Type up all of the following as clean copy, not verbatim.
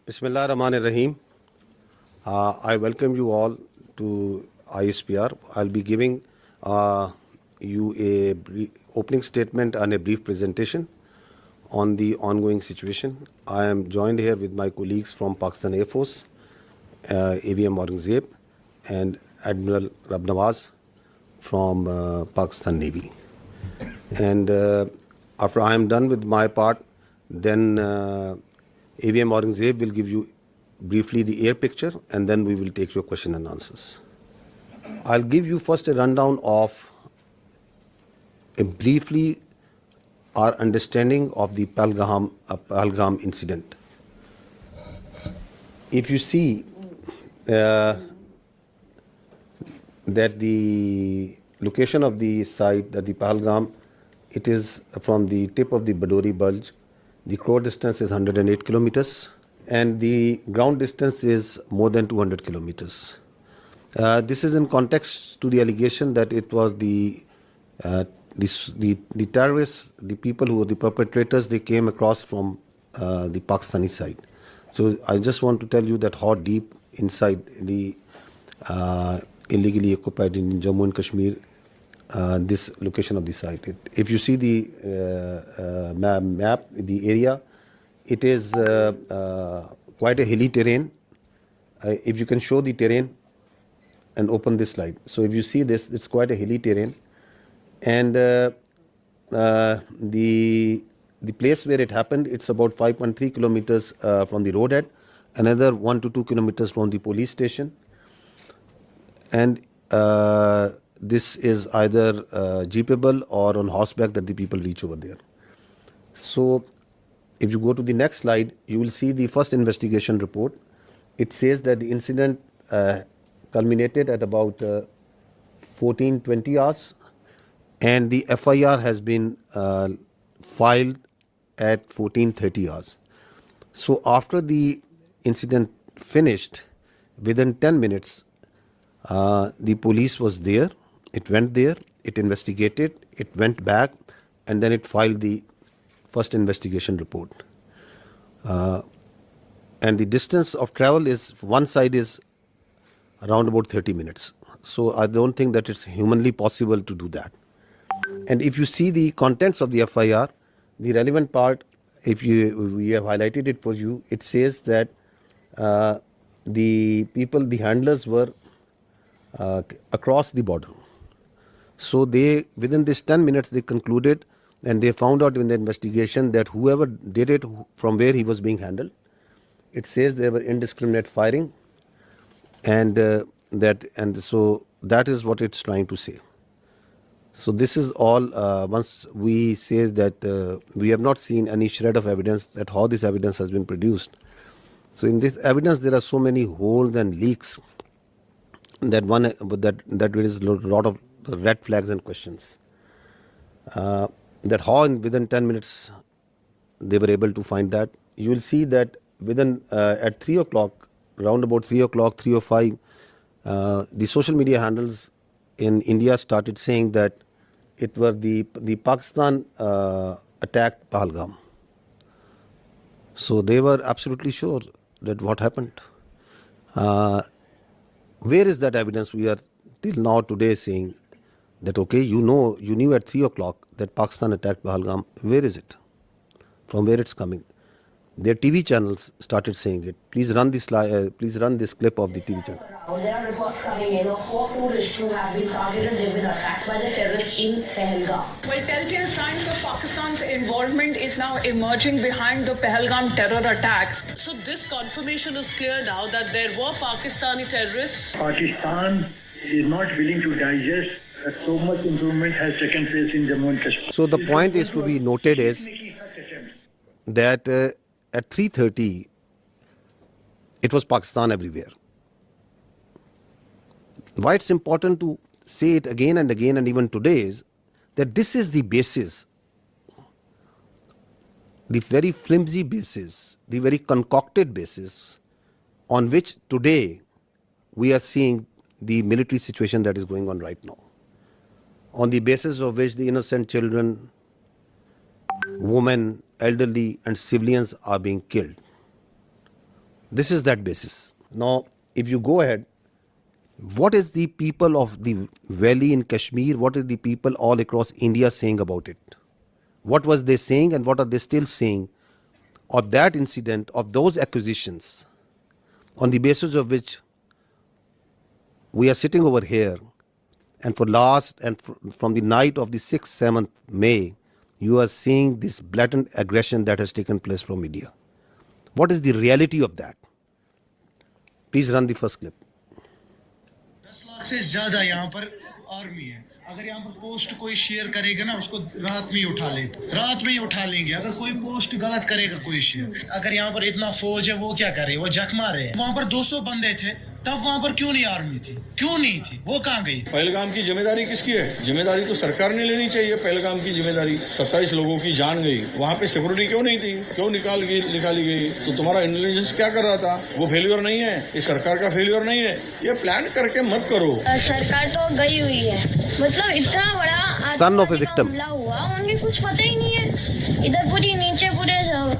Bismillah Rahman Rahim. I welcome you all to ISPR. I'll be giving you a opening statement and a brief presentation on the ongoing situation. I am joined here with my colleagues from Pakistan Air Force, AVM Aurangzeb, and Admiral Rab Nawaz from Pakistan Navy. And after I am done with my part, then AVM Aurangzeb will give you briefly the air picture, and then we will take your question and answers. I'll give you first a rundown of briefly our understanding of the Pahalgam incident. If you see that the location of the site, that the Pahalgam, it is from the tip of the Badori Bulge. The crore distance is 108 kilometers and the ground distance is more than 200 kilometers. This is in context to the allegation that it was the terrorists, the people who were the perpetrators, they came across from the Pakistani side. So I just want to tell you that how deep inside the illegally occupied in Jammu and Kashmir this location of the site. If you see the map, the area, it is quite a hilly terrain. If you can show the terrain and open this slide. So if you see this, it's quite a hilly terrain. And the place where it happened, it's about 5.3 kilometers from the roadhead, another 1 to 2 kilometers from the police station. And this is either jeepable or on horseback that the people reach over there. So if you go to the next slide, you will see the first investigation report. It says that the incident culminated at about 14:20 hours, and the FIR has been filed at 14:30 hours. So after the incident finished, within 10 minutes, the police was there. It went there, it investigated, it went back, and then it filed the first investigation report. And the distance of travel is, one side is around about 30 minutes. So I don't think that it's humanly possible to do that. And if you see the contents of the FIR, the relevant part, we have highlighted it for you, it says that the people, the handlers were across the border. So they, within this 10 minutes, they concluded and they found out in the investigation that whoever did it, from where he was being handled, it says there were indiscriminate firing, and so that is what it's trying to say. So this is all. Once we say that we have not seen any shred of evidence that how this evidence has been produced. So in this evidence, there are so many holes and leaks that there is a lot of red flags and questions. That how within 10 minutes they were able to find that. You will see that within at 3 o'clock, around about 3 o'clock, 3:05, the social media handles in India started saying that it was the Pakistan attacked Pahalgam. So they were absolutely sure that what happened. Where is that evidence? We are till now today saying that, okay, you knew at 3 o'clock that Pakistan attacked Pahalgam. Where is it? From where it's coming? Their TV channels started saying it. Please run this please run this clip of the TV channel. There are reports coming in of 4 tourists who have been targeted. They've been attacked by the terrorists in Pahalgam. Well, telltale signs of Pakistan's involvement is now emerging behind the Pahalgam terror attack. So this confirmation is clear now that there were Pakistani terrorists. Pakistan is not willing to digest that so much improvement has taken place in Jammu and Kashmir. So the point is to be noted is that at 3:30, it was Pakistan everywhere. Why it's important to say it again and again and even today is that this is the basis, the very flimsy basis, the very concocted basis on which today we are seeing the military situation that is going on right now. On the basis of which the innocent children, women, elderly and civilians are being killed. This is that basis. Now, if you go ahead, what is the people of the valley in Kashmir, what is the people all across India saying about it? What was they saying and what are they still saying of that incident, of those accusations, on the basis of which we are sitting over here, and from the night of the 6th, 7th May, you are seeing this blatant aggression that has taken place from media. What is the reality of that? Please run the first clip. 10 lakh से ज्यादा यहाँ पर army है। अगर यहाँ पर post कोई share करेगा ना, उसको रात में ही उठा लेंगे। अगर कोई पोस्ट गलत करेगा कोई शेयर, अगर यहाँ पर इतना फौज है, वो क्या करे, वो जख मारे हैं। वहाँ पर 200 बंदे थे, तब वहाँ पर क्यों नहीं आर्मी थी, क्यों नहीं थी, वो कहाँ गई? पहलगाम की जिम्मेदारी किसकी है? जिम्मेदारी तो सरकार ने लेनी चाहिए। पहलगाम की जिम्मेदारी, 27 लोगों की जान गई, वहाँ पे सिक्योरिटी क्यों नहीं थी, क्यों निकाली गई? तो तुम्हारा इंटेलिजेंस क्या कर रहा था? वो फेल्योर नहीं है, ये सरकार का फेल्योर नहीं है। ये प्लान करके मत करो। सरकार तो गई हुई है, मतलब इतना बड़ा Son of a victim. हमला हुआ, उन्हें कुछ पता ही नहीं है। इधर पूरी नीचे पूरे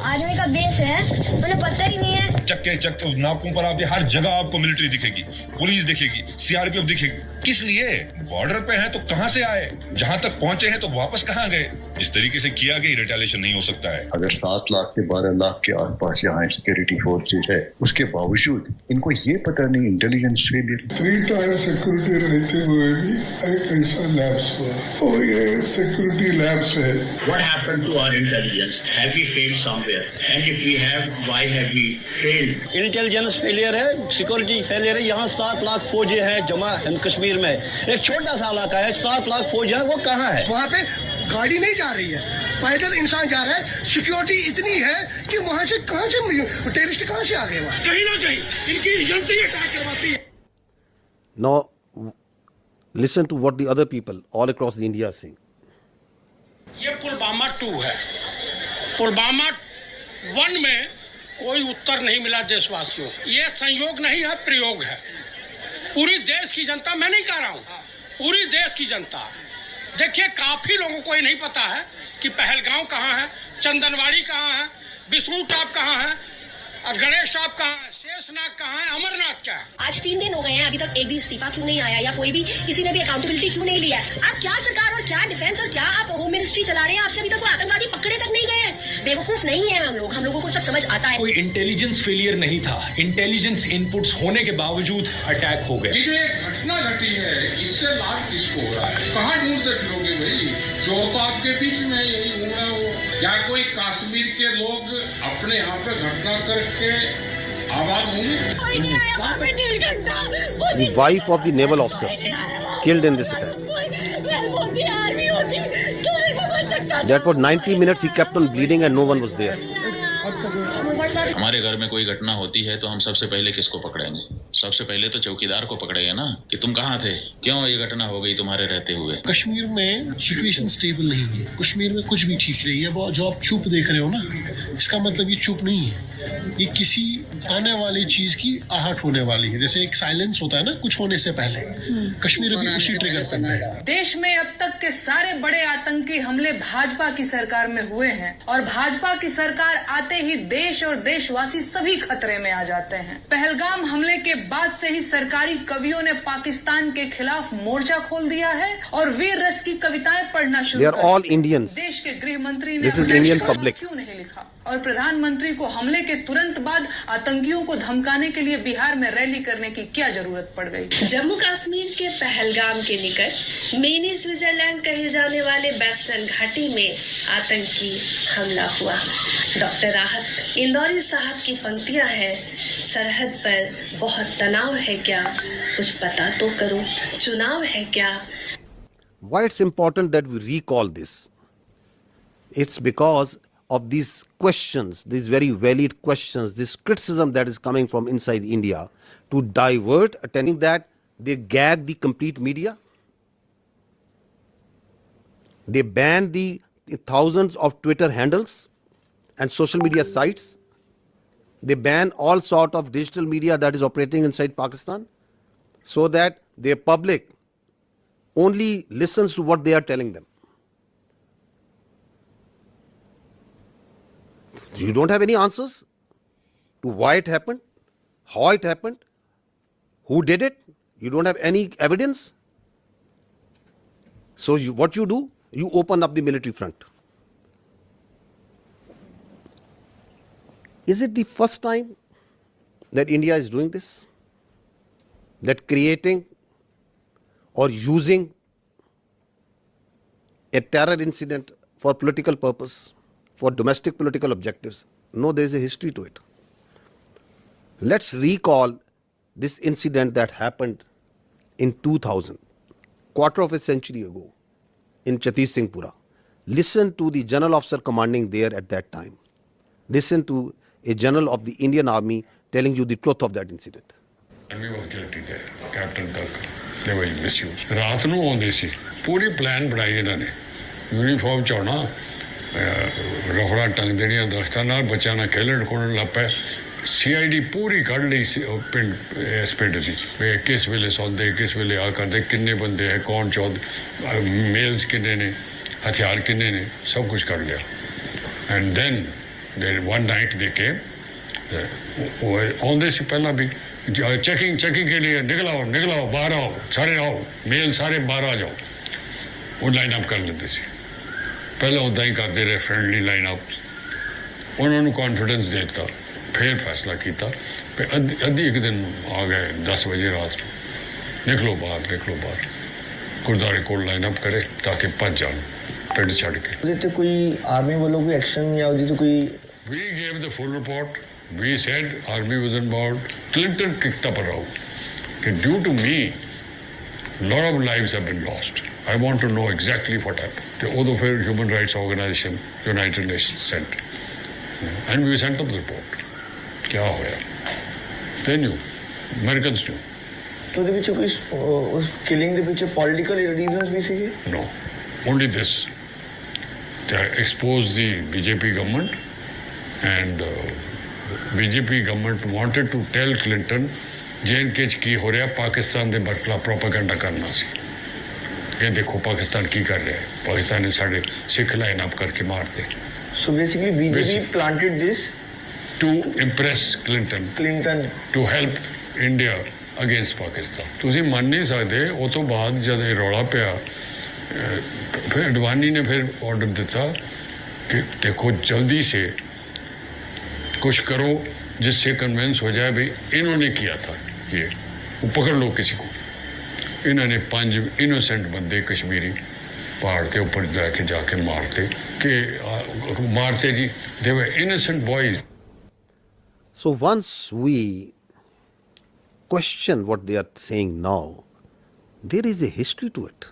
आर्मी का बेस है, उन्हें पता ही नहीं है। चक्के नाकों पर आप हर जगह आपको मिलिट्री दिखेगी, पुलिस दिखेगी, सीआरपीएफ दिखेगी। किस लिए? बॉर्डर पे हैं तो कहां से आए? जहां तक पहुंचे हैं तो वापस कहां गए? जिस तरीके से किया गया, रिटेलिएशन नहीं हो सकता है। अगर 7 लाख से 12 लाख के आसपास यहाँ सिक्योरिटी फोर्सेज है, उसके बावजूद इनको ये पता नहीं इंटेलिजेंस फेलियर। 3 टायर सिक्योरिटी रहते हुए भी एक ऐसा लैब्स हुआ, और ये सिक्योरिटी लैब्स है। What happened to our intelligence? Have we failed somewhere? And if we have, why have we failed? Intelligence failure है, सिक्योरिटी फेलियर है। यहाँ 7 लाख फौजी है जमा कश्मीर में, एक छोटा सा इलाका है, 7 लाख फौज है, वो कहाँ है? वहाँ पे गाड़ी नहीं जा रही है, पैदल इंसान जा रहा है। सिक्योरिटी इतनी है कि वहाँ से टेररिस्ट कहाँ से आ गए? वहाँ कहीं ना कहीं इनकी एजेंसी अटैक करवाती है। Now, listen to what the other people all across India are saying. ये पुलवामा 2 है। पुलवामा 1 में कोई उत्तर नहीं मिला देशवासियों। ये संयोग नहीं है, प्रयोग है। पूरी देश की जनता, मैं नहीं कह रहा हूँ, पूरी देश की जनता, देखिए काफी लोगों को ये नहीं पता है कि पहलगांव कहाँ है, चंदनवाड़ी कहाँ है, बिष्णु टॉप कहाँ है, गणेश टॉप कहाँ है, शेषनाग कहाँ है, अमरनाथ क्या है। आज 3 दिन हो गए हैं, अभी तक एक भी इस्तीफा क्यों नहीं आया, या कोई भी किसी ने भी अकाउंटेबिलिटी क्यों नहीं लिया? आप क्या सरकार और क्या डिफेंस और क्या आप होम मिनिस्ट्री चला रहे हैं? आपसे अभी तक वो आतंकवादी पकड़े तक नहीं गए हैं। बेवकूफ नहीं है हम लोगों को सब समझ आता है। कोई इंटेलिजेंस फेलियर नहीं था, इंटेलिजेंस इनपुट्स होने के बावजूद अटैक हो गए। ये जो एक घटना घटी है, इससे लाभ किसको हो रहा है? कहाँ ढूंढते फिरोगे भाई? जो तो आपके बीच में यही घूम रहा हो, या कोई कश्मीर के लोग अपने यहाँ पे घटना करके आबाद होंगे? The wife of the naval officer killed in this attack. That for 90 minutes he kept on bleeding and no one was there. हमारे घर में कोई घटना होती है तो हम सबसे पहले किसको पकड़ेंगे? सबसे पहले तो चौकीदार को पकड़ेंगे ना, कि तुम कहाँ थे, क्यों ये घटना हो गई तुम्हारे रहते हुए। कश्मीर में सिचुएशन स्टेबल नहीं है, कश्मीर में कुछ भी ठीक नहीं है। वो जो आप चुप देख रहे हो ना, इसका मतलब ये चुप नहीं है, ये किसी आने वाली चीज की आहट होने वाली है। जैसे एक साइलेंस होता है ना कुछ होने से पहले, कश्मीर भी उसी ट्रिगर पर है। देश में अब तक के सारे बड़े आतंकी हमले भाजपा की सरकार में हुए हैं, और भाजपा की सरकार आते ही देश और देशवासी सभी खतरे में आ जाते हैं। पहलगाम हमले के बाद से ही सरकारी कवियों ने पाकिस्तान के खिलाफ मोर्चा खोल दिया है और वीर रस की कविताएं पढ़ना शुरू कर दिया। All Indians. देश के गृह मंत्री ने क्यों नहीं लिखा, और प्रधानमंत्री को हमले के तुरंत बाद आतंकियों को धमकाने के लिए बिहार में रैली करने की क्या जरूरत पड़ गई? जम्मू कश्मीर के पहलगाम के निकट मिनी स्विट्जरलैंड कहे जाने वाले बैसन घाटी में आतंकी हमला हुआ। डॉक्टर राहत इंदौरी साहब की पंक्तियां हैं, सरहद पर बहुत तनाव है क्या, कुछ पता तो करो, चुनाव है क्या। Why it's important that we recall this? It's because of these questions, these very valid questions, this criticism that is coming from inside India to divert attention, that they gag the complete media. They ban the thousands of Twitter handles and social media sites. They ban all sort of digital media that is operating inside Pakistan, so that their public only listens to what they are telling them. You don't have any answers to why it happened, how it happened, who did it, you don't have any evidence. So what you do, you open up the military front. Is it the first time that India is doing this? That creating or using a terror incident for political purpose, for domestic political objectives? No, there is a history to it. Let's recall this incident that happened in 2000, quarter of a century ago, in Chhattis Singhpura. Listen to the general officer commanding there at that time. Listen to a general of the Indian Army telling you the truth of that incident. Army was guilty there, Captain Kirk. They were misused. ਰਾਤ ਨੂੰ ਆਉਂਦੇ ਸੀ, ਪੂਰੀ plan ਬਣਾਈ ਇਹਨਾਂ ਨੇ, uniform ਚ ਆਉਣਾ, ਰਫੜਾ ਟੰਗ ਦੇਣੀਆਂ ਦਰਖਤਾਂ ਨਾਲ, ਬੱਚਿਆਂ ਨਾਲ ਖੇਲਣ ਖੁਲਣ ਲੱਗ ਪਏ। CID ਪੂਰੀ ਕੱਢ ਲਈ ਸੀ ਪਿੰਡ, ਇਸ ਪਿੰਡ ਦੀ, ਵੀ ਕਿਸ ਵੇਲੇ ਸੌਂਦੇ, ਕਿਸ ਵੇਲੇ ਆ ਕਰਦੇ, ਕਿੰਨੇ ਬੰਦੇ ਹੈ, ਕੌਣ ਚੌਧਰੀ, ਮੇਲਸ ਕਿੰਨੇ ਨੇ, ਹਥਿਆਰ ਕਿੰਨੇ ਨੇ, ਸਭ ਕੁਝ ਕਰ ਲਿਆ। And then one night they came, ਆਉਂਦੇ ਸੀ ਪਹਿਲਾਂ ਵੀ, चेकिंग के लिए निकलाओ बाहर आओ, सारे आओ, मेल सारे बाहर आ जाओ। वो लाइन अप कर लेते सी, पहले उदा ही करते रहे, फ्रेंडली लाइन अप। उन्होंने कॉन्फिडेंस देता, फिर फैसला किया, फिर अद्धी एक दिन आ गए 10 बजे रात को, निकलो बाहर, गुरुद्वारे को लाइन अप करे ताकि भज जान पिंड छड़ के। कोई आर्मी वालों कोई एक्शन या कोई? We gave the full report. We said army was involved. Clinton kicked up a row. Due to me, a lot of lives have been lost. I want to know exactly what happened. The other human rights organization, United Nations, sent. And we sent them the report. Kya hoya? They knew. Americans knew. So the was killing the political reasons basically? No. Only this. To expose the BJP government, and BJP government wanted to tell Clinton J&K की हो रहा पाकिस्तान के खिलाफ propaganda करना सी। ये देखो पाकिस्तान की कर रहा है, पाकिस्तान ने साढ़े सिख लाइन अप करके मारते। So basically BJP planted this to impress Clinton to help India against Pakistan. तुसी मान नहीं सकते, वो तो बाद जब ये रौला पिया, फिर अडवाणी ने फिर ऑर्डर दिता कि देखो जल्दी से कुछ करो जिससे कन्विंस हो जाए भाई इन्होंने किया था, ये वो पकड़ लो किसी को। इन्होंने 5 इनोसेंट बंदे कश्मीरी पहाड़ के ऊपर जाके मारते जी, they were innocent boys. So once we question what they are saying now, there is a history to it,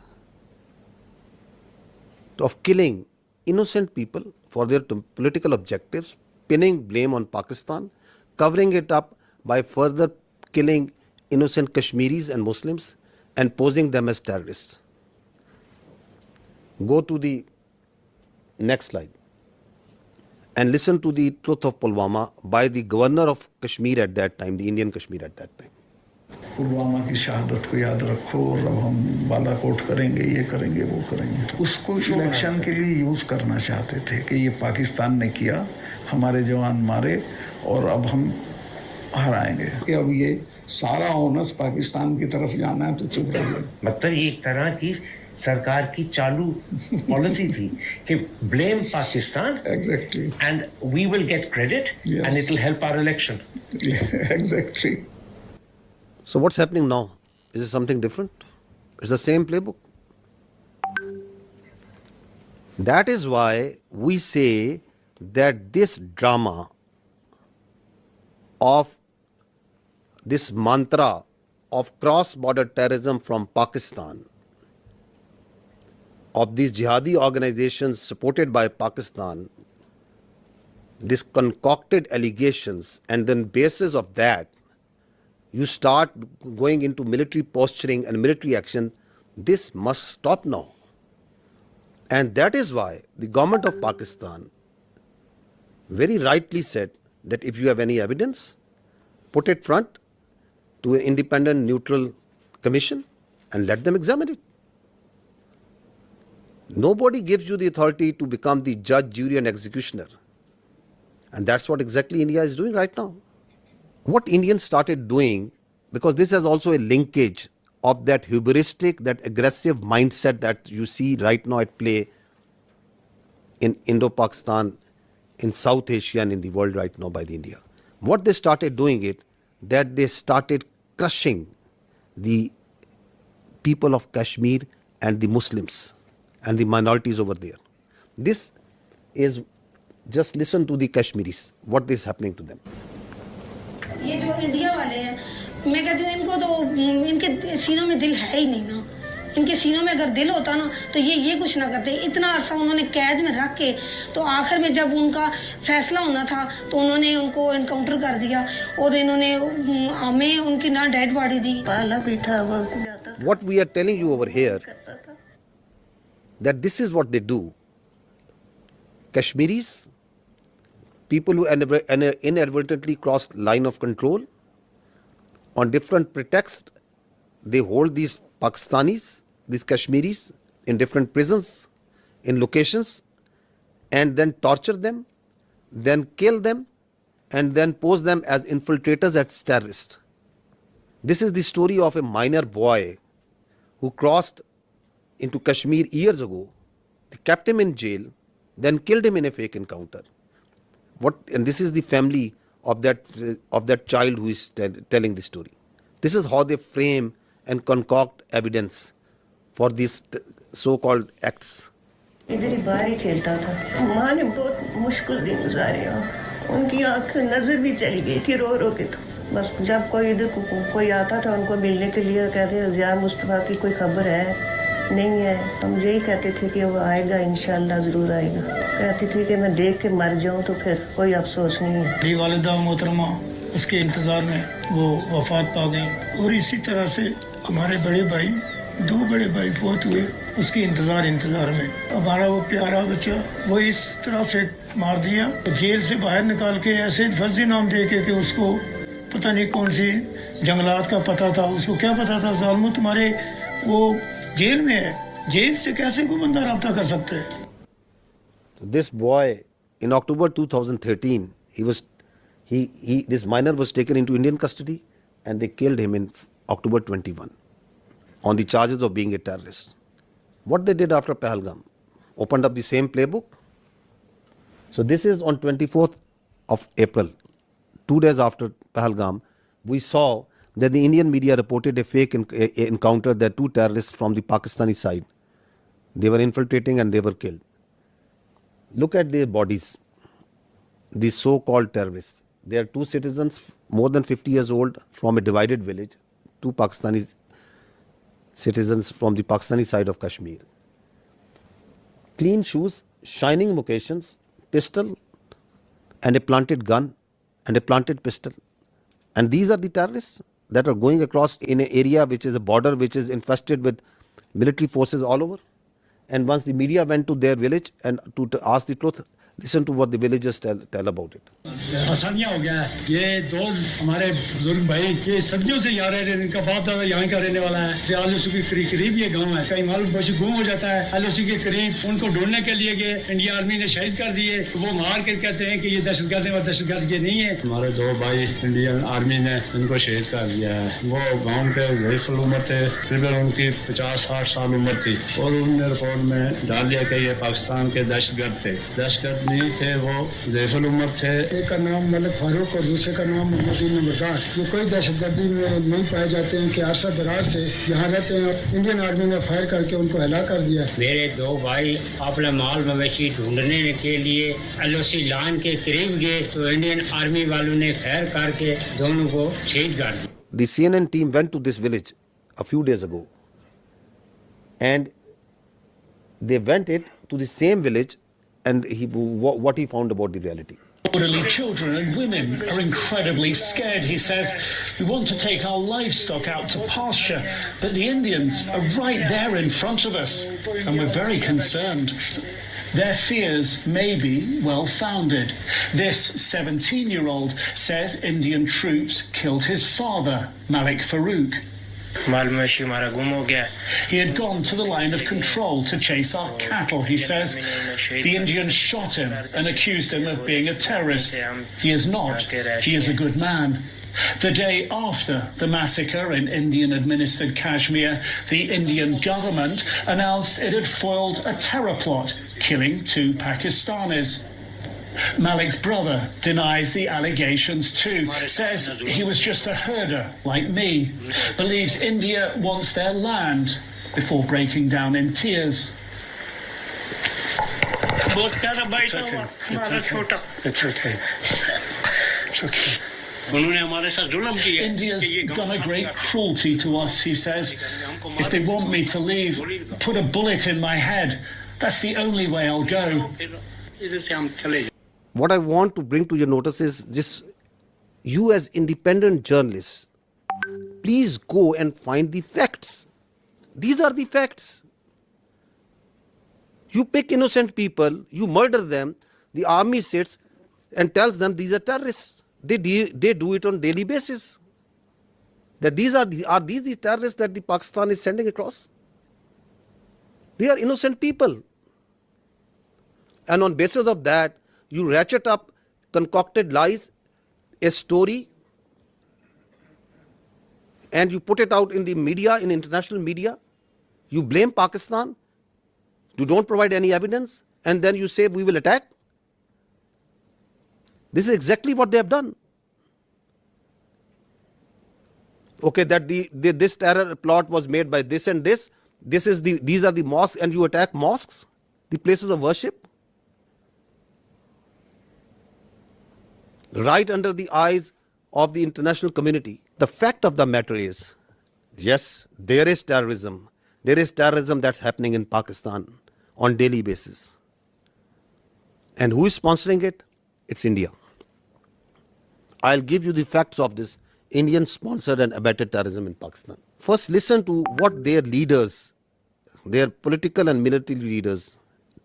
of killing innocent people for their political objectives, pinning blame on Pakistan, covering it up by further killing innocent Kashmiris and Muslims and posing them as terrorists. Go to the next slide and listen to the truth of Pulwama by the governor of Kashmir at that time, the Indian Kashmir at that time. Pulwama की शहादत को याद रखो और अब हम बालाकोट करेंगे, ये करेंगे, वो करेंगे। उसको इलेक्शन के लिए यूज करना चाहते थे कि ये पाकिस्तान ने किया, हमारे जवान मारे और अब हम हराएंगे। अब ये सारा ओनस पाकिस्तान की तरफ जाना है तो चुप रहिए। मतलब ये एक तरह की सरकार की चालू पॉलिसी थी कि blame Pakistan exactly and we will get credit and it will help our election. Exactly. So what's happening now? Is it something different? It's the same playbook. That is why we say that this drama of this mantra of cross-border terrorism from Pakistan, of these jihadi organizations supported by Pakistan, these concocted allegations, and then basis of that, you start going into military posturing and military action. This must stop now. And that is why the government of Pakistan very rightly said that if you have any evidence, put it front to an independent, neutral commission and let them examine it. Nobody gives you the authority to become the judge, jury and executioner. And that's what exactly India is doing right now. what Indians started doing, because this has also a linkage of that hubristic, that aggressive mindset that you see right now at play in Indo-Pakistan, in South Asia and in the world right now by the India. What they started doing it, that they started crushing the people of Kashmir and the Muslims and the minorities over there. This is, just listen to the Kashmiris, what is happening to them. ये जो India वाले हैं, मैं कहती हूँ इनको तो इनके सीनों में दिल है ही नहीं ना। इनके सीनों में अगर दिल होता ना तो ये कुछ ना करते। इतना अरसा उन्होंने कैद में रख के तो आखिर में जब उनका फैसला होना था तो उन्होंने उनको एनकाउंटर कर दिया और इन्होंने हमें उनकी ना डेड बॉडी दी। पाला भी था वो। What we are telling you over here, that this is what they do. Kashmiris, people who inadvertently crossed line of control, on different pretexts, they hold these Pakistanis, these Kashmiris, in different prisons, in locations, and then torture them, then kill them, and then pose them as infiltrators, as terrorists. This is the story of a minor boy who crossed into Kashmir years ago. They kept him in jail, then killed him in a fake encounter. And this is the family of that child who is telling the story. This is how they frame and concoct evidence for these so-called acts. इधर ही बाहर ही खेलता था। माँ ने बहुत मुश्किल दिन गुजारे। उनकी आँख नजर भी चली गई थी रो रो के। तो बस जब कोई इधर कोई आता था उनको मिलने के लिए, कहते हैं ज़िया मुस्तफ़ा की कोई खबर है नहीं है, हम यही कहते थे कि वो आएगा, इंशाल्लाह ज़रूर आएगा। कहती थी कि मैं देख के मर जाऊँ तो फिर कोई अफसोस नहीं है। मेरी वालिदा मोहतरमा उसके इंतज़ार में वो वफात पा गई और इसी तरह से हमारे बड़े भाई, दो बड़े भाई फौत हुए उसके इंतज़ार में। हमारा वो प्यारा बच्चा वो इस तरह से मार दिया, जेल से बाहर निकाल के ऐसे फर्जी नाम दे के कि उसको पता नहीं कौन सी जंगलात का पता था, उसको क्या पता था ज़ालिमो तुम्हारे वो जेल में है, जेल से कैसे कोई बंदा रब्ता कर सकता है। This boy, in October 2013, this minor was taken into Indian custody and they killed him in October 21 on the charges of being a terrorist. What they did after Pahalgam, opened up the same playbook. So this is on 24th of April, 2 days after Pahalgam, we saw that the Indian media reported a fake encounter that two terrorists from the Pakistani side, they were infiltrating and they were killed. Look at their bodies, these so-called terrorists. They are two citizens more than 50 years old from a divided village, two Pakistani citizens from the Pakistani side of Kashmir. Clean shoes, shining moccasins, pistol and a planted gun and a planted pistol. And these are the terrorists that are going across in an area which is a border which is infested with military forces all over. And once the media went to their village and to ask the truth, listen to what the villagers tell about it. आसानियाँ हो गया है। ये दो हमारे बुजुर्ग भाई ये सदियों से यहाँ रह रहे हैं, इनका बाप दादा यहाँ का रहने वाला है। आलोसी के करीब ये गांव है, कहीं मालूम पड़ोसी गुम हो जाता है। आलोसी के करीब उनको ढूंढने के लिए गए, इंडिया आर्मी ने शहीद कर दिए। वो मार के कहते हैं कि ये दहशतगर्द है और दहशतगर्द ये नहीं है। हमारे दो भाई इंडियन आर्मी ने इनको शहीद कर दिया है। वो गाँव के ज़ईफ़ुल उम्र थे, तकरीबन उनकी 50-60 साल उम्र थी और उन्होंने रिपोर्ट में डाल दिया कि ये पाकिस्तान के दहशतगर्द थे। दहशतगर्द नहीं थे, वो ज़ईफ़ुल उम्र थे। एक का नाम मलिक फारूक और दूसरे का नाम मोहम्मद नंबरदार। ये कोई दहशतगर्दी में नहीं पाए जाते हैं कि अरसा दराज से यहाँ रहते हैं। इंडियन आर्मी ने फायर करके उनको हलाक कर दिया। मेरे दो भाई अपना माल मवेशी ढूंढने के लिए एलओसी लाइन के करीब गए तो इंडियन आर्मी वालों ने फायर करके दोनों को शहीद कर दिया। The CNN team went to this village a few days ago and they went to the same village and what he found about the reality. Elderly children and women are incredibly scared. He says, we want to take our livestock out to pasture, but the Indians are right there in front of us, and we're very concerned. Their fears may be well-founded. This 17-year-old says Indian troops killed his father, Malik Farouk. He had gone to the line of control to chase our cattle, he says. The Indians shot him and accused him of being a terrorist. He is not. He is a good man. The day after the massacre in Indian-administered Kashmir, the Indian government announced it had foiled a terror plot, killing 2 Pakistanis. Malik's brother denies the allegations too, says he was just a herder like me, believes India wants their land, before breaking down in tears. It's okay. It's okay. It's okay. India's done a great cruelty to us, he says. If they want me to leave, put a bullet in my head. That's the only way I'll go. What I want to bring to your notice is this: you as independent journalists, please go and find the facts. These are the facts. You pick innocent people, you murder them, the army sits and tells them these are terrorists. They do it on daily basis. That these are these the terrorists that the Pakistan is sending across? They are innocent people. And on basis of that, you ratchet up concocted lies, a story, and you put it out in the media, in international media. You blame Pakistan. You don't provide any evidence, and then you say we will attack. This is exactly what they have done. Okay, that this terror plot was made by this and this. These are the mosques, and you attack mosques, the places of worship, right under the eyes of the international community. The fact of the matter is, yes, there is terrorism. There is terrorism that's happening in Pakistan on daily basis. And who is sponsoring it? It's India. I'll give you the facts of this Indian sponsored and abetted terrorism in Pakistan. First, listen to what their leaders, their political and military leaders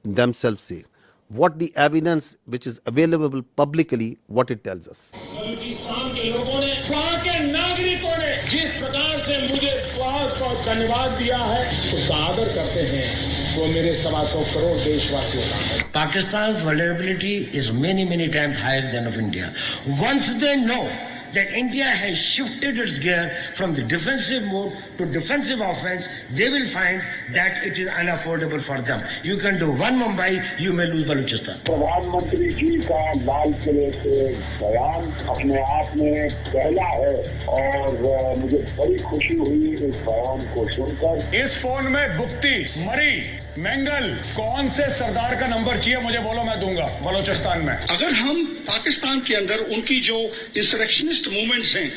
themselves say. What the evidence which is available publicly, what it tells us. Pakistan's vulnerability is many times higher than of India. Once they know that India has shifted its gear from the defensive mode to defensive offense, they will find that it is unaffordable for them. You can do one Mumbai, you may lose Balochistan. प्रधानमंत्री जी का लाल किले से बयान अपने आप में पहला है और मुझे बड़ी खुशी हुई इस बयान को सुनकर। इस फोन में गुप्ती, मरी, मेंगल, कौन से सरदार का नंबर चाहिए मुझे बोलो, मैं दूंगा बलोचिस्तान में। अगर हम पाकिस्तान के अंदर उनकी जो इंसरेक्शनिस्ट मूवमेंट्स हैं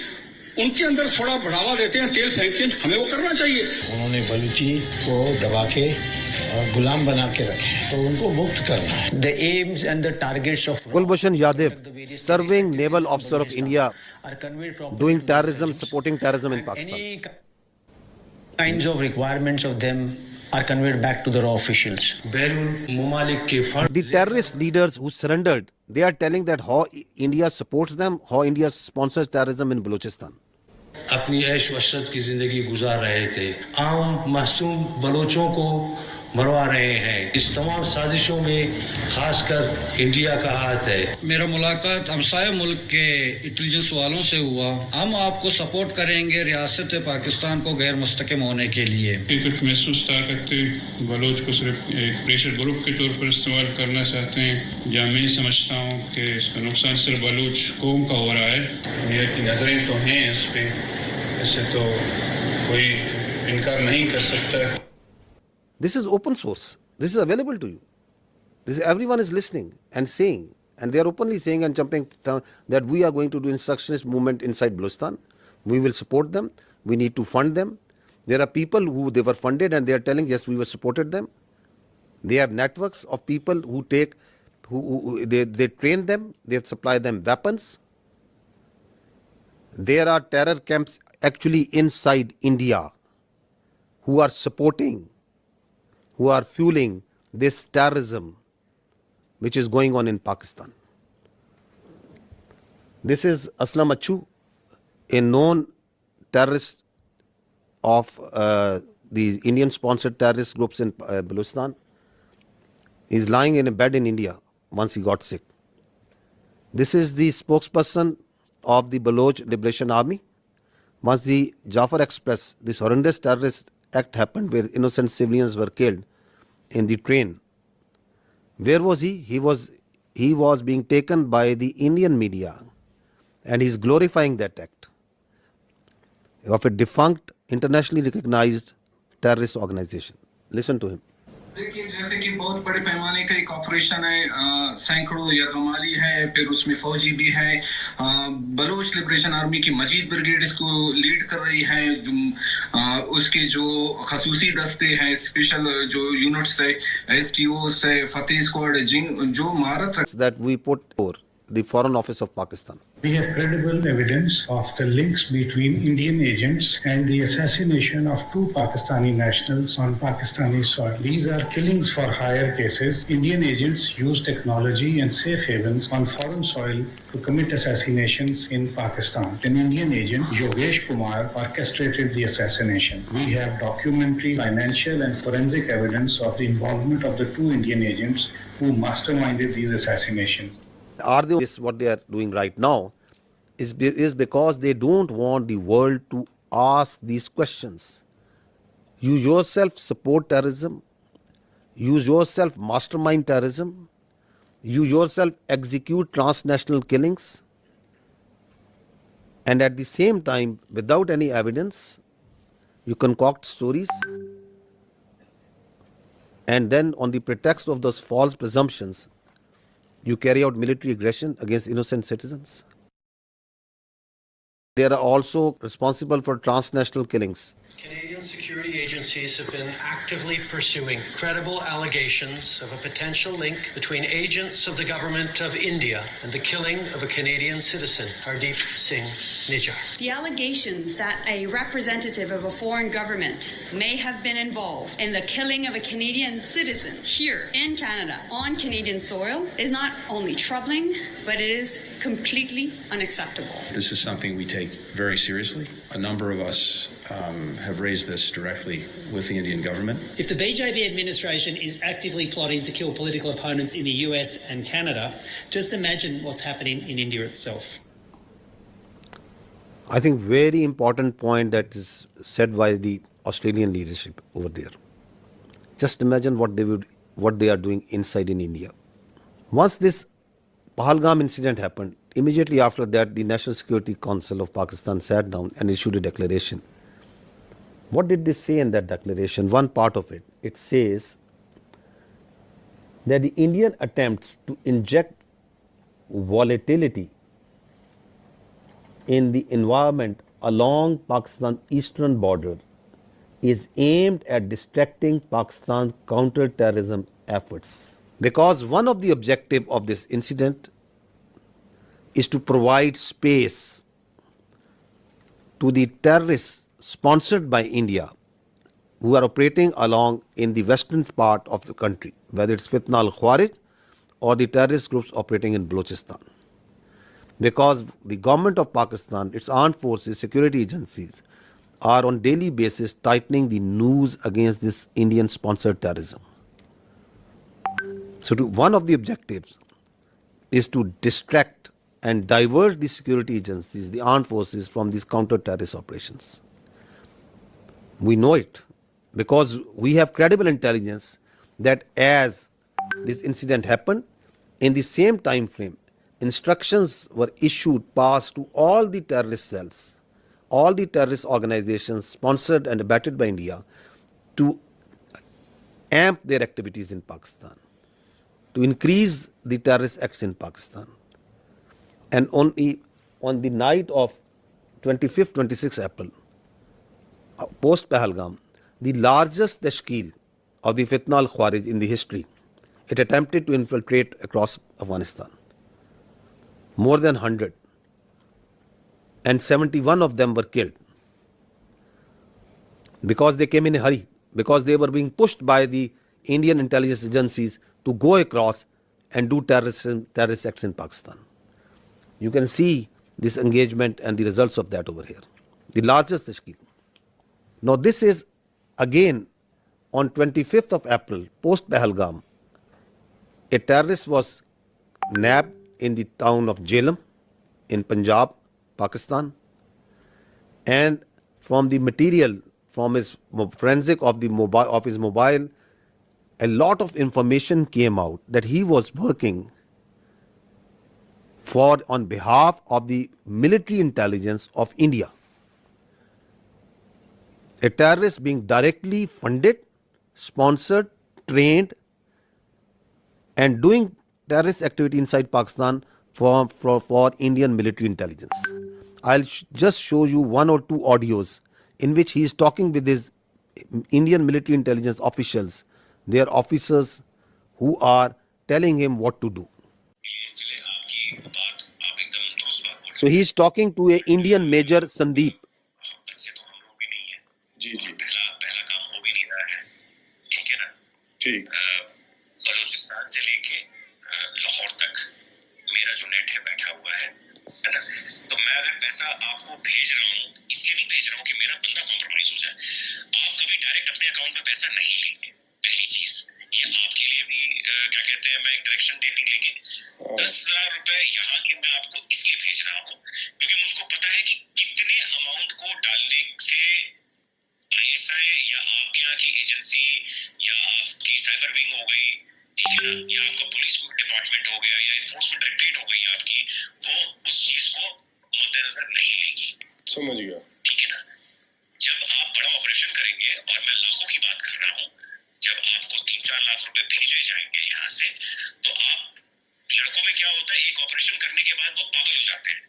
उनके अंदर थोड़ा बढ़ावा देते हैं, तेल फेंकते हैं, हमें वो करना चाहिए। उन्होंने बलूची को दबा के गुलाम बना के रखे, तो उनको मुक्त करना है। The aims and the targets of Kulbhushan Yadav, serving naval officer of India, doing terrorism, supporting terrorism in Pakistan. Any kinds of requirements of them are conveyed back to the raw officials. The terrorist leaders who surrendered, they are telling that how India supports them, how India sponsors terrorism in Balochistan. अपनी ऐश वशरत की जिंदगी गुजार रहे थे, आम मासूम बलोचों को मरवा रहे हैं। इस तमाम साजिशों में खासकर इंडिया का हाथ है। मेरा मुलाकात हमसाया मुल्क के इंटेलिजेंस वालों से हुआ। हम आपको सपोर्ट करेंगे रियासत पाकिस्तान को गैर मुस्तकिम होने के लिए। कुछ महसूस करते बलोच को सिर्फ एक प्रेशर ग्रुप के तौर पर इस्तेमाल करना चाहते हैं, या मैं समझता हूँ कि इसका नुकसान सिर्फ बलोच कौम का हो रहा है। ये की नजरें तो हैं इस पे, इससे तो कोई इनकार नहीं कर सकता। This is open source. This is available to you. This is, everyone is listening and saying, and they are openly saying and jumping that we are going to do instructionist movement inside Balochistan. We will support them. We need to fund them. There are people who they were funded and they are telling, yes, we were supported them. They have networks of people who take, they train them, they supply them weapons. There are terror camps actually inside India who are supporting, who are fueling this terrorism which is going on in Pakistan. This is Aslam Achu, a known terrorist of the Indian-sponsored terrorist groups in Balochistan. He's lying in a bed in India once he got sick. This is the spokesperson of the Baloch Liberation Army. Once the Jafar Express, this horrendous terrorist act happened where innocent civilians were killed in the train. Where was he? He was being taken by the Indian media, and he's glorifying that act of a defunct, internationally recognized terrorist organization. Listen to him. देखिए जैसे कि बहुत बड़े पैमाने का एक operation है, सैकड़ों यरगमाली है, फिर उसमें फौजी भी है, बलोच लिबरेशन आर्मी की मजीद ब्रिगेड इसको लीड कर रही है, उसके जो खसूसी दस्ते हैं, स्पेशल जो यूनिट्स है, STOs है, फतेह स्क्वाड, जो महारत that we put for the Foreign Office of Pakistan. We have credible evidence of the links between Indian agents and the assassination of 2 Pakistani nationals on Pakistani soil. These are killings for hire cases. Indian agents use technology and safe havens on foreign soil to commit assassinations in Pakistan. An Indian agent, Yogesh Kumar, orchestrated the assassination. We have documentary, financial and forensic evidence of the involvement of the 2 Indian agents who masterminded these assassinations. Are they this what they are doing right now is because they don't want the world to ask these questions. You yourself support terrorism, you yourself mastermind terrorism, you yourself execute transnational killings, and at the same time, without any evidence, you concoct stories, and then on the pretext of those false presumptions, you carry out military aggression against innocent citizens. They are also responsible for transnational killings. Canadian security agencies have been actively pursuing credible allegations of a potential link between agents of the government of India and the killing of a Canadian citizen, Hardeep Singh Nijjar. The allegations that a representative of a foreign government may have been involved in the killing of a Canadian citizen here in Canada on Canadian soil is not only troubling, but it is completely unacceptable. This is something we take very seriously. A number of us have raised this directly with the Indian government. If the BJP administration is actively plotting to kill political opponents in the US and Canada, just imagine what's happening in India itself. I think very important point that is said by the Australian leadership over there. Just imagine what they are doing inside in India. Once this Pahalgam incident happened, immediately after that, the National Security Council of Pakistan sat down and issued a declaration. What did they say in that declaration? One part of it, it says that the Indian attempts to inject volatility in the environment along Pakistan's eastern border is aimed at distracting Pakistan's counter-terrorism efforts. Because one of the objectives of this incident is to provide space to the terrorists sponsored by India who are operating along in the western part of the country, whether it's Fitna al-Khawarij or the terrorist groups operating in Balochistan. Because the government of Pakistan, its armed forces, security agencies are on daily basis tightening the noose against this Indian sponsored terrorism. So one of the objectives is to distract and divert the security agencies, the armed forces from these counter-terrorist operations. We know it because we have credible intelligence that as this incident happened, in the same time frame, instructions were passed to all the terrorist cells, all the terrorist organizations sponsored and abetted by India to amp their activities in Pakistan, to increase the terrorist acts in Pakistan. And on the night of 25th, 26th April, post Pahalgam, the largest tashkeel of the Fitna al-Khawarij in the history, it attempted to infiltrate across Afghanistan. More than 100. And 71 of them were killed. Because they came in a hurry, because they were being pushed by the Indian intelligence agencies to go across and do terrorist acts in Pakistan. You can see this engagement and the results of that over here. The largest tashkeel. Now this is again on 25th of April, post Pahalgam, a terrorist was nabbed in the town of Jhelum in Punjab Pakistan, and from the material, from his forensic of his mobile, a lot of information came out that he was working on behalf of the military intelligence of India. A terrorist being directly funded, sponsored, trained, and doing terrorist activity inside Pakistan for Indian military intelligence. I'll just show you one or two audios in which he is talking with his Indian military intelligence officials, their officers who are telling him what to do. So he is talking to an Indian Major Sandeep. Balochistan से लेके लाहौर तक मेरा जो net है बैठा हुआ है ना, तो मैं अगर पैसा आपको भेज रहा हूँ इसलिए नहीं भेज रहा हूँ कि मेरा बंदा कॉम्प्रोमाइज हो जाए। आप कभी डायरेक्ट अपने अकाउंट में पैसा नहीं लेंगे, पहली चीज। ये आपके लिए भी क्या कहते हैं, मैं एक डायरेक्शन डेटिंग लेंगे 10,000 रुपए यहाँ के मैं आपको इसलिए भेज रहा हूँ क्योंकि मुझको पता है कि कितने अमाउंट को डालने से ISI या आपके यहाँ की एजेंसी या आपकी साइबर विंग हो गई, ठीक है ना, या आपका पुलिस डिपार्टमेंट हो गया या इन्फोर्समेंट डायरेक्टरेट हो गई आपकी, वो उस चीज को मद्देनजर नहीं लेगी। समझ गया, ठीक है ना। जब आप बड़ा ऑपरेशन करेंगे, और मैं लाखों की बात कर रहा हूँ, जब आपको 3-4 लाख रुपए भेजे जाएंगे यहाँ से, तो आप लड़कों में क्या होता है, एक ऑपरेशन करने के बाद वो पागल हो जाते हैं।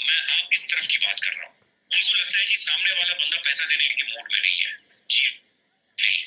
मैं आप इस तरफ की बात कर रहा हूँ। उनको लगता है जी सामने वाला बंदा पैसा देने के मूड में नहीं है, जी नहीं,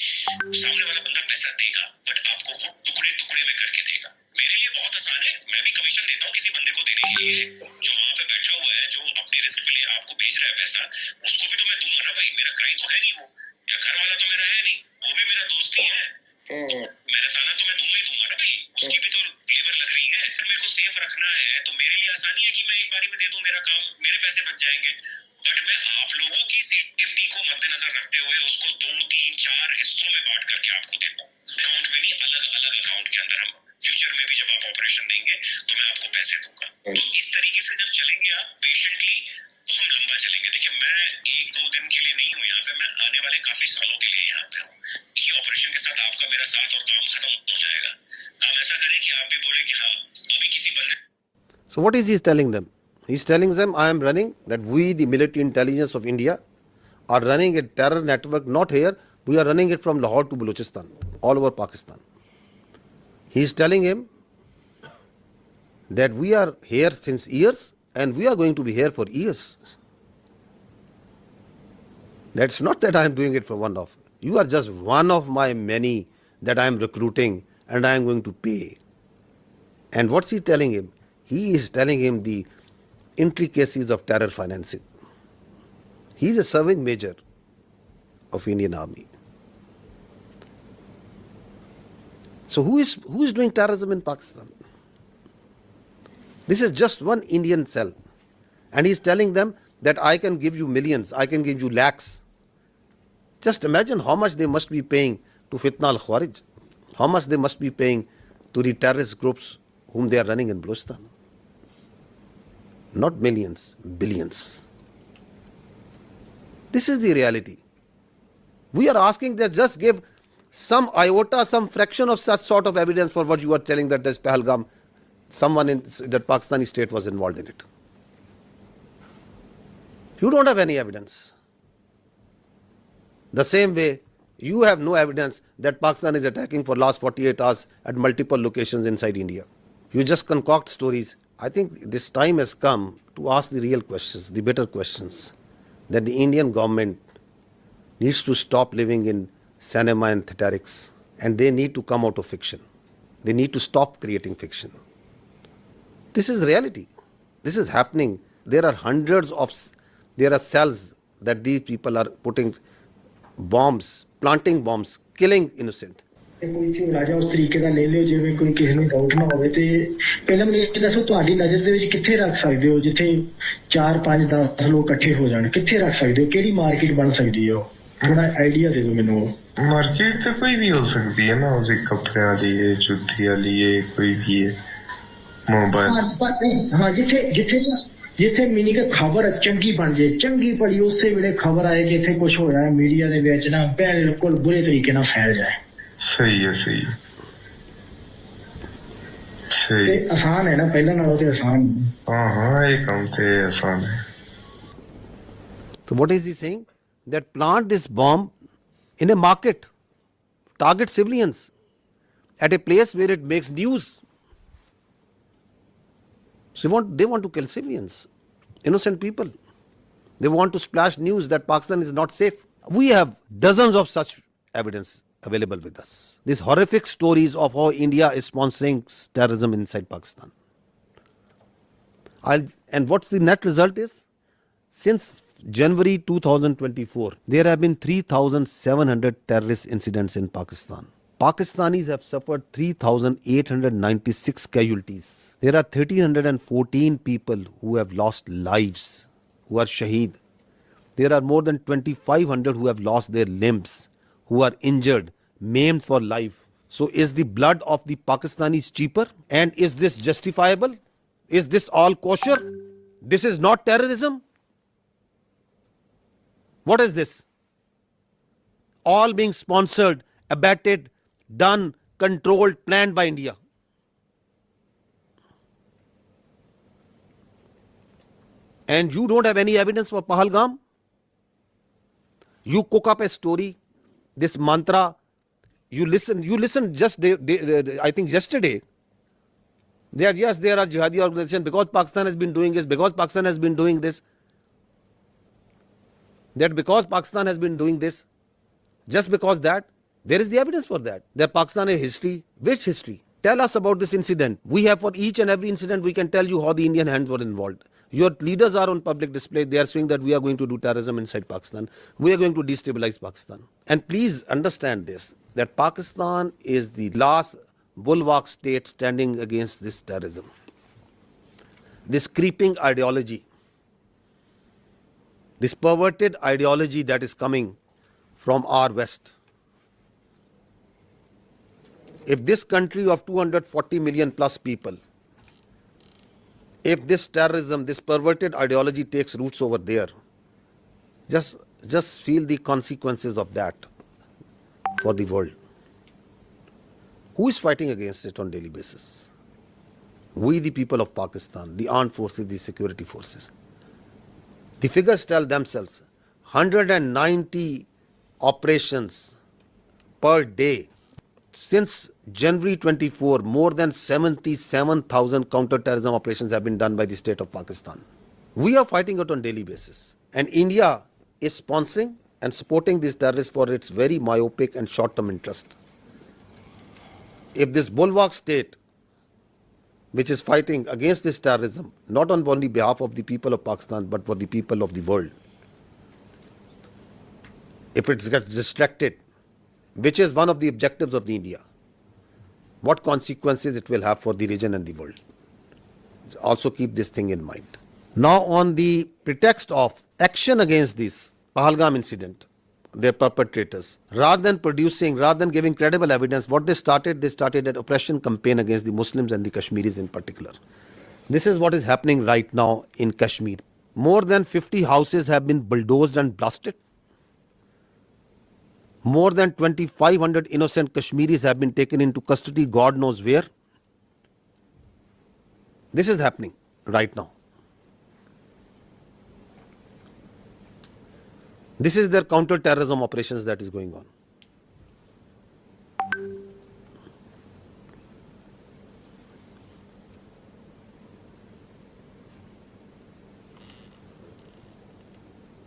सामने वाला बंदा पैसा देगा बट आपको वो टुकड़े टुकड़े में करके देगा। मेरे लिए बहुत आसान है, मैं भी कमीशन देता हूँ किसी बंदे को देने के लिए, जो वहां पे बैठा हुआ है, जो अपनी रिस्क पे आपको भेज रहा है पैसा, उसको भी तो मैं दूंगा ना भाई, मेरा क्लाइंट तो है नहीं वो, या घर वाला तो मेरा है नहीं, वो भी मेरा दोस्त ही है, मेरा ताना तो मैं दूंगा ही दूंगा ना भाई, उसकी भी तो लेबर लग रही है। अगर मेरे को सेफ रखना है तो मेरे लिए आसानी है कि मैं एक बारी में दे दूं, मेरा काम, मेरे पैसे बच जाएंगे। बट मैं आप लोगों की सेफ्टी को मद्देनजर रखते हुए उसको 2-3-4 हिस्सों में बांट करके आपको देता हूँ, अकाउंट में नहीं, अलग अलग अकाउंट के अंदर। हम फ्यूचर में भी जब आप ऑपरेशन देंगे तो मैं आपको पैसे दूंगा। तो इस तरीके से जब चलेंगे आप पेशेंटली, तो हम लंबा चलेंगे। देखिए मैं 1-2 दिन के लिए नहीं हूँ यहाँ पे, मैं आने वाले काफी सालों के लिए यहाँ पे हूँ। देखिए ऑपरेशन के साथ आपका मेरा साथ और काम खत्म हो जाएगा। काम ऐसा करें कि आप भी बोले कि हाँ अभी किसी बंदे। So what is he telling them? He's telling them, I am running, that we, the military intelligence of India, are running a terror network, not here, we are running it from Lahore to Balochistan, all over Pakistan. He's telling him that we are here since years and we are going to be here for years. That's not that I am doing it for one off. You are just one of my many that I am recruiting and I am going to pay. And what's he telling him? He is telling him the intricacies of terror financing. He is a serving major of Indian Army. So who is doing terrorism in Pakistan? This is just one Indian cell. And he is telling them that I can give you millions, I can give you lakhs. Just imagine how much they must be paying to Fitna al-Khawarij, how much they must be paying to the terrorist groups whom they are running in Balochistan. Not millions, billions. This is the reality. We are asking that just give some iota, some fraction of such sort of evidence for what you are telling that this Pahalgam, someone in that Pakistani state was involved in it. You don't have any evidence. The same way, you have no evidence that Pakistan is attacking for last 48 hours at multiple locations inside India. You just concoct stories. I think this time has come to ask the real questions, the better questions, that the Indian government needs to stop living in cinema and theatrics, and they need to come out of fiction. They need to stop creating fiction. This is reality. This is happening. There are there are cells that these people are putting bombs, planting bombs, killing innocent. ਕੋਈ ਝੋਲਾ ਜਾਂ ਉਸ ਤਰੀਕੇ ਦਾ ਲੈ ਲਿਓ ਜਿਵੇਂ ਕੋਈ ਕਿਸੇ ਨੂੰ ਡਾਊਟ ਨਾ ਹੋਵੇ। ਤੇ ਪਹਿਲਾਂ ਮੈਨੂੰ ਇਹ ਦੱਸੋ ਤੁਹਾਡੀ ਨਜ਼ਰ ਦੇ ਵਿੱਚ ਕਿੱਥੇ ਰੱਖ ਸਕਦੇ ਹੋ ਜਿੱਥੇ 4-5-10 ਲੋਕ ਇਕੱਠੇ ਹੋ ਜਾਣ, ਕਿੱਥੇ ਰੱਖ ਸਕਦੇ ਹੋ, ਕਿਹੜੀ ਮਾਰਕੀਟ ਬਣ ਸਕਦੀ ਹੈ? ਥੋੜਾ ਆਈਡੀਆ ਦੇ ਦਿਓ ਮੈਨੂੰ। मार्केट तो कोई भी हो सकती है ना, उसे कपड़े वाली है, जूती वाली है, कोई भी है, मोबाइल। हाँ जिथे जिथे ਜਿੱਥੇ ਮੀਨਿੰਗ ਖਬਰ ਚੰਗੀ ਬਣ ਜੇ ਚੰਗੀ ਭਲੀ ਉਸੇ ਵੇਲੇ ਖਬਰ ਆਏ ਕਿ ਇੱਥੇ ਕੁਝ ਹੋਇਆ ਹੈ ਮੀਡੀਆ ਦੇ ਵਿੱਚ ਨਾ ਬਿਲਕੁਲ ਬੁਰੇ ਤਰੀਕੇ ਨਾਲ ਫੈਲ ਜਾਏ ਸਹੀ ਹੈ ਸਹੀ ਤੇ ਆਸਾਨ ਹੈ ਨਾ ਪਹਿਲਾਂ ਨਾਲੋਂ ਤੇ ਆਸਾਨ ਹਾਂ ਇਹ ਕੰਮ ਤੇ ਆਸਾਨ ਹੈ So what is he saying? That plant this bomb in a market, target civilians at a place where it makes news. So they want to kill civilians, innocent people. They want to splash news that Pakistan is not safe. We have dozens of such evidence available with us. These horrific stories of how India is sponsoring terrorism inside Pakistan. And what's the net result is? Since January 2024, there have been 3,700 terrorist incidents in Pakistan. Pakistanis have suffered 3,896 casualties. There are 1,314 people who have lost lives, who are shaheed. There are more than 2,500 who have lost their limbs, who are injured, maimed for life. So is the blood of the Pakistanis cheaper? And is this justifiable? Is this all kosher? This is not terrorism? What is this? All being sponsored, abetted, done, controlled, planned by India. And you don't have any evidence for Pahalgam? You cook up a story, this mantra, you listen just, I think yesterday, there are jihadi organizations because Pakistan has been doing this, because Pakistan has been doing this. That because Pakistan has been doing this, just because that, where is the evidence for that? That Pakistan has history. Which history? Tell us about this incident. We have for each and every incident, we can tell you how the Indian hands were involved. Your leaders are on public display. They are saying that we are going to do terrorism inside Pakistan. We are going to destabilize Pakistan. And please understand this, that Pakistan is the last bulwark state standing against this terrorism. This creeping ideology, this perverted ideology that is coming from our West. If this country of 240 million plus people, if this terrorism, this perverted ideology takes roots over there, just feel the consequences of that for the world. Who is fighting against it on daily basis? We, the people of Pakistan, the armed forces, the security forces. The figures tell themselves, 190 operations per day. Since January 24, more than 77,000 counter-terrorism operations have been done by the state of Pakistan. We are fighting it on daily basis. And India is sponsoring and supporting these terrorists for its very myopic and short-term interest. If this bulwark state, which is fighting against this terrorism, not on only behalf of the people of Pakistan, but for the people of the world, if it gets distracted, which is one of the objectives of the India, what consequences it will have for the region and the world. Also keep this thing in mind. Now on the pretext of action against this Pahalgam incident, their perpetrators, rather than giving credible evidence, what they started an oppression campaign against the Muslims and the Kashmiris in particular. This is what is happening right now in Kashmir. More than 50 houses have been bulldozed and blasted. More than 2,500 innocent Kashmiris have been taken into custody, God knows where. This is happening right now. This is their counter-terrorism operations that is going on.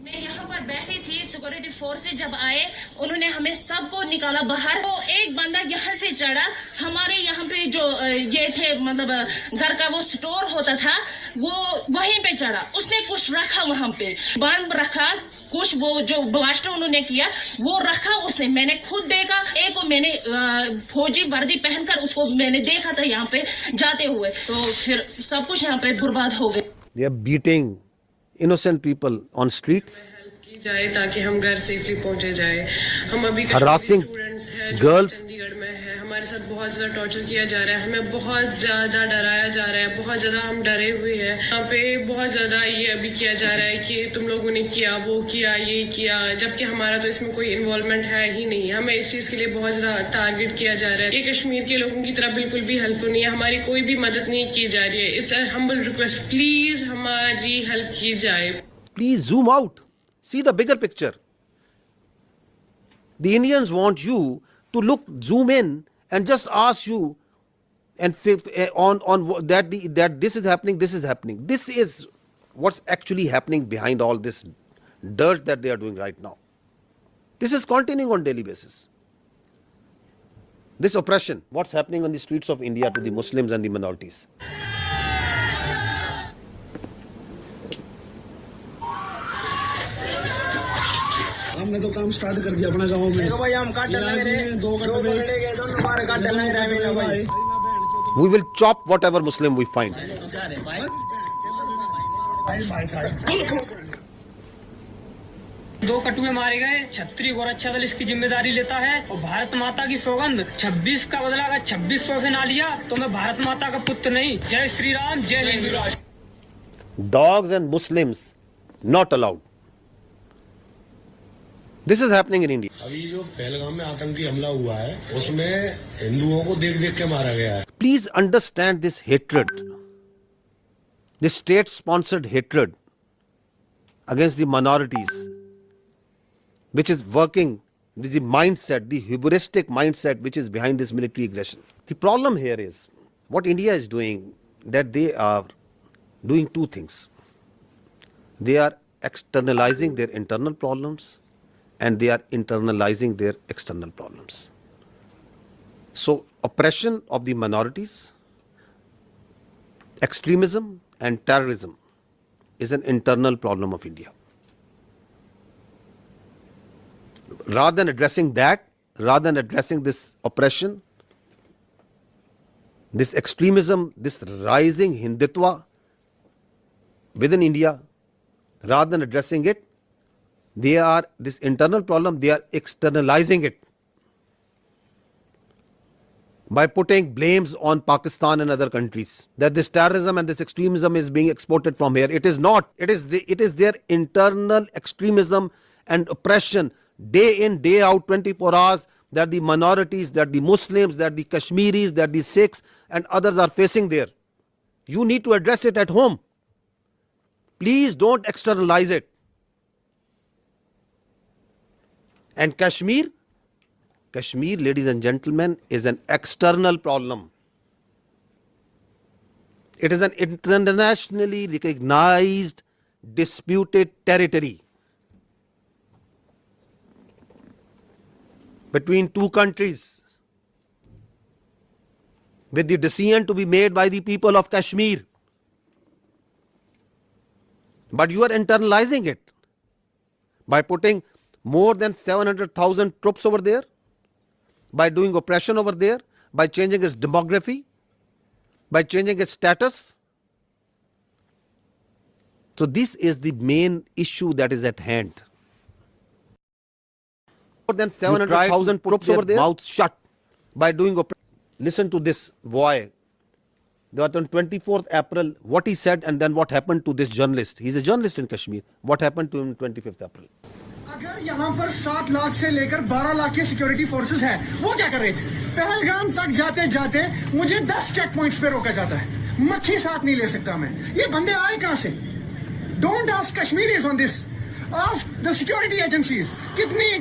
मैं यहाँ पर बैठी थी, security forces जब आए उन्होंने हमें सबको निकाला बाहर। तो एक बंदा यहाँ से चढ़ा, हमारे यहाँ पे जो ये थे मतलब घर का वो स्टोर होता था, वो वहीं पे चढ़ा, उसने कुछ रखा वहाँ पे, बंद रखा, कुछ वो जो ब्लास्ट उन्होंने किया वो रखा उसने, मैंने खुद देखा। एक को मैंने फौजी वर्दी पहनकर उसको मैंने देखा था यहाँ पे जाते हुए, तो फिर सब कुछ यहाँ पे बर्बाद हो गए। They are beating innocent people on streets, जाए ताकि हम घर सेफली पहुंचे जाए। हम अभी harassing girls, हमारे साथ बहुत ज्यादा टॉर्चर किया जा रहा है, हमें बहुत ज्यादा डराया जा रहा है, बहुत ज्यादा हम डरे हुए हैं। यहाँ पे बहुत ज्यादा ये अभी किया जा रहा है कि तुम लोगों ने किया, वो किया, ये किया, जबकि हमारा तो इसमें कोई इन्वॉल्वमेंट है ही नहीं। हमें इस चीज के लिए बहुत ज्यादा टारगेट किया जा रहा है। ये कश्मीर के लोगों की तरह बिल्कुल भी हेल्पफुल नहीं है, हमारी कोई भी मदद नहीं की जा रही है। It's a humble request, please हमारी हेल्प की जाए। Please zoom out. See the bigger picture. The Indians want you to zoom in and just ask you and on that this is happening, this is happening. This is what's actually happening behind all this dirt that they are doing right now. This is continuing on daily basis. This oppression, what's happening on the streets of India to the Muslims and the minorities. हमने तो काम start कर दिया अपने गांव में। देखो भाई हम काट लगे रे, दो कटवे गए, दोनों हमारे काट लगे रहे भाई। We will chop whatever Muslim we find. दो कटुए मारे गए, छत्तीस गोरक्षा दल इसकी जिम्मेदारी लेता है और भारत माता की सौगंध 26 का बदला अगर 2600 से ना लिया तो मैं भारत माता का पुत्र नहीं। जय श्री राम, जय हिंद राष्ट्र। Dogs and Muslims not allowed. This is happening in India. अभी जो पहलगाम में आतंकी हमला हुआ है उसमें हिंदुओं को देख देख के मारा गया है। Please understand this hatred, this state-sponsored hatred against the minorities, which is working with the mindset, the hubristic mindset which is behind this military aggression. The problem here is what India is doing, that they are doing two things. They are externalizing their internal problems and they are internalizing their external problems. So oppression of the minorities, extremism and terrorism is an internal problem of India. Rather than addressing that, rather than addressing this oppression, this extremism, this rising Hindutva within India, rather than addressing it, they are, this internal problem, they are externalizing it by putting blames on Pakistan and other countries that this terrorism and this extremism is being exported from here. It is not. It is their internal extremism and oppression day in, day out, 24 hours that the minorities, that the Muslims, that the Kashmiris, that the Sikhs and others are facing there. You need to address it at home. Please don't externalize it. And Kashmir, ladies and gentlemen, is an external problem. It is an internationally recognized disputed territory between two countries with the decision to be made by the people of Kashmir. But you are internalizing it by putting more than 700,000 troops over there, by doing oppression over there, by changing its demography, by changing its status. So this is the main issue that is at hand. More than 700,000 troops over there, mouths shut by doing oppression. Listen to this boy. That on 24th April, what he said and then what happened to this journalist. He's a journalist in Kashmir. What happened to him on 25th April? अगर यहाँ पर 7 लाख से लेकर 12 लाख के security forces हैं, वो क्या कर रहे थे? पहलगाम तक जाते जाते मुझे 10 चेक पॉइंट्स पे रोका जाता है, मच्छी साथ नहीं ले सकता मैं। ये बंदे आए कहाँ से? Don't ask Kashmiris on this. Ask the security agencies. कितनी